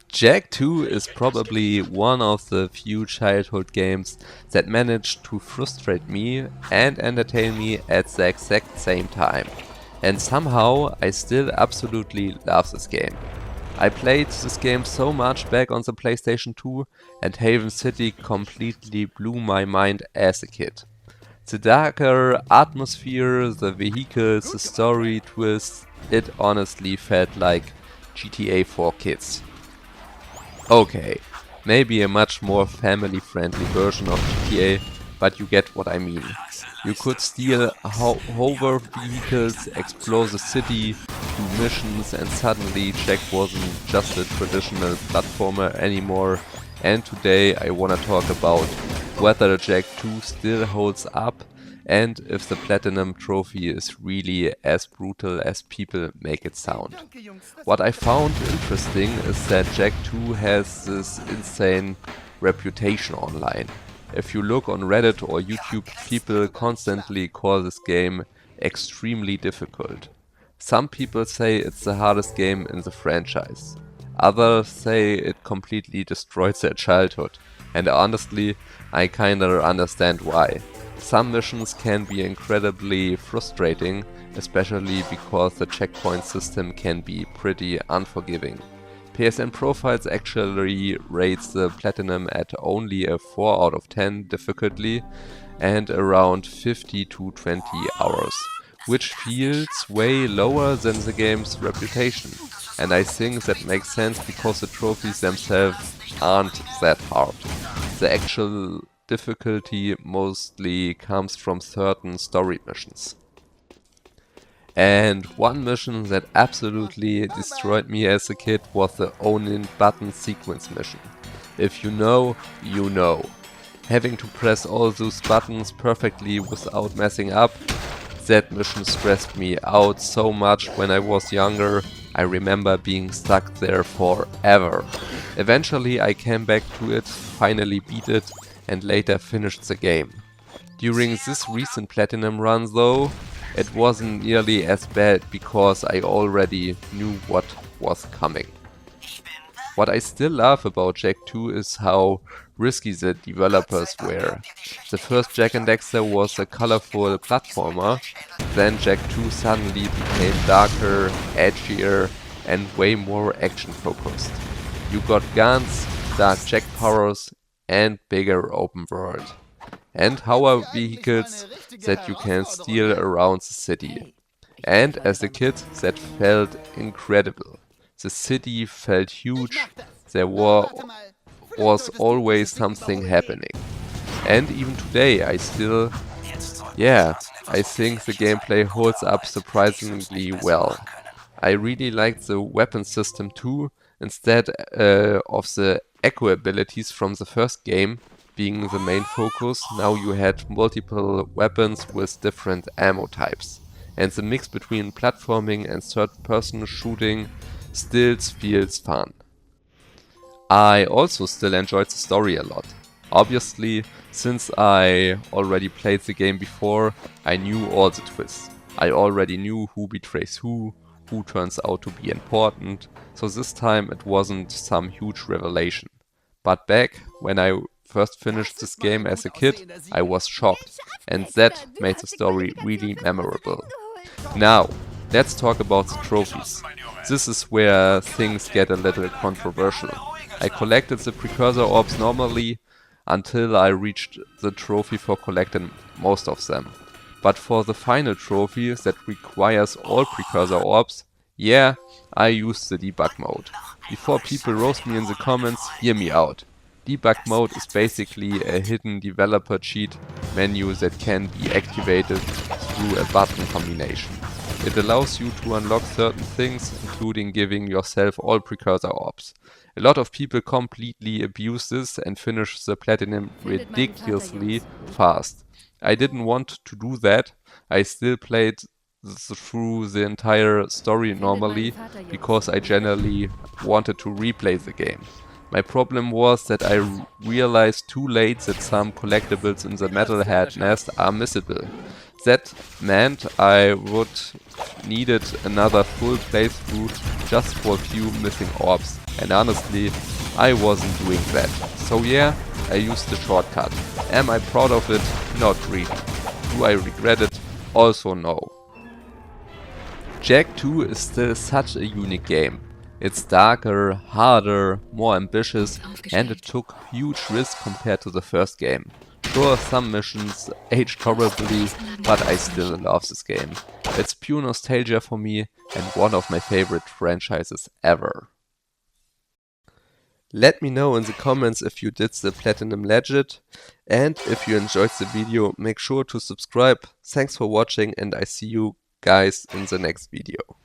Jak II is probably one of the few childhood games that managed to frustrate me and entertain me at the exact same time. And somehow I still absolutely love this game. I played this game so much back on the PlayStation 2 and Haven City completely blew my mind as a kid. The darker atmosphere, the vehicles, the story twist, it honestly felt like GTA for kids. Okay, maybe a much more family-friendly version of GTA, but you get what I mean. You could steal hover vehicles, explore the city, do missions, and suddenly Jak wasn't just a traditional platformer anymore. And today I wanna talk about whether Jak II still holds up and if the Platinum trophy is really as brutal as people make it sound. What I found interesting is that Jak II has this insane reputation online. If you look on Reddit or YouTube, people constantly call this game extremely difficult. Some people say it's the hardest game in the franchise. Others say it completely destroyed their childhood. And honestly, I kinda understand why. Some missions can be incredibly frustrating, especially because the checkpoint system can be pretty unforgiving. PSN Profiles actually rates the Platinum at only a 4 out of 10 difficulty and around 50 to 20 hours, which feels way lower than the game's reputation. And I think that makes sense because the trophies themselves aren't that hard. The actual difficulty mostly comes from certain story missions. And one mission that absolutely destroyed me as a kid was the Onin button sequence mission. If you know, you know. Having to press all those buttons perfectly without messing up, that mission stressed me out so much when I was younger. I remember being stuck there forever. Eventually I came back to it, finally beat it, and later finished the game. During this recent Platinum run though, it wasn't nearly as bad because I already knew what was coming. What I still love about Jak II is how risky the developers were. The first Jak and Daxter was a colorful platformer, then Jak II suddenly became darker, edgier, and way more action focused. You got guns, dark Jak powers, and bigger open world. And hover vehicles that you can steal around the city. And as a kid, that felt incredible. The city felt huge, there was always something happening. And even today I still, I think the gameplay holds up surprisingly well. I really like the weapon system too, instead of the echo abilities from the first game being the main focus. Now you had multiple weapons with different ammo types. And the mix between platforming and third-person shooting still feels fun. I also still enjoyed the story a lot. Obviously, since I already played the game before, I knew all the twists. I already knew who betrays who turns out to be important, so this time it wasn't some huge revelation. But back when I first finished this game as a kid, I was shocked, and that made the story really memorable. Now, let's talk about the trophies. This is where things get a little controversial. I collected the precursor orbs normally until I reached the trophy for collecting most of them. But for the final trophy that requires all precursor orbs, yeah, I used the debug mode. Before people roast me in the comments, hear me out. Debug mode is basically a hidden developer cheat menu that can be activated through a button combination. It allows you to unlock certain things, including giving yourself all precursor orbs. A lot of people completely abuse this and finish the Platinum ridiculously fast. I didn't want to do that. I still played through the entire story normally because I generally wanted to replay the game. My problem was that I realized too late that some collectibles in the Metalhead nest are missable. That meant I would needed another full playthrough just for a few missing orbs, and honestly, I wasn't doing that. So yeah, I used the shortcut. Am I proud of it? Not really. Do I regret it? Also no. Jak II is still such a unique game. It's darker, harder, more ambitious, and it took huge risks compared to the first game. Sure, some missions aged horribly, but I still love this game. It's pure nostalgia for me and one of my favorite franchises ever. Let me know in the comments if you did the Platinum Legend, and if you enjoyed the video, make sure to subscribe. Thanks for watching, and I see you guys in the next video.